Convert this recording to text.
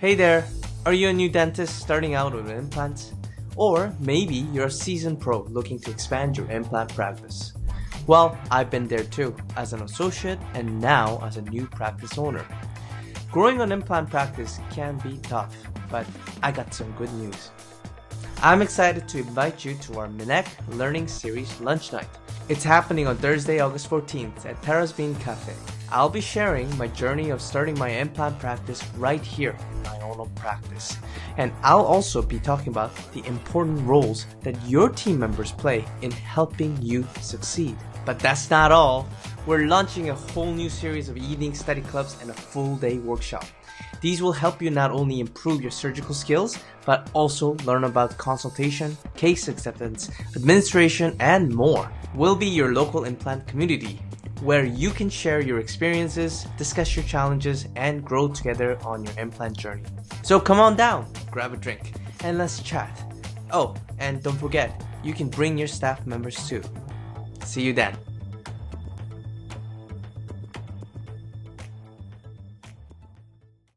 Hey there, are you a new dentist starting out with implants? Or maybe you're a seasoned pro looking to expand your implant practice. Well, I've been there too, as an associate and now as a new practice owner. Growing an implant practice can be tough, but I got some good news. I'm excited to invite you to our MINEC Learning Series Lunch Night. It's happening on Thursday, August 14th at TERAs Cafe. I'll be sharing my journey of starting my implant practice right here in my own practice. And I'll also be talking about the important roles that your team members play in helping you succeed. But that's not all. We're launching a whole new series of evening study clubs and a full day workshop. These will help you not only improve your surgical skills, but also learn about consultation, case acceptance, administration, and more. We'll be your local implant community, where you can share your experiences, discuss your challenges, and grow together on your implant journey. So come on down, grab a drink, and let's chat. Oh, and don't forget, you can bring your staff members too. See you then.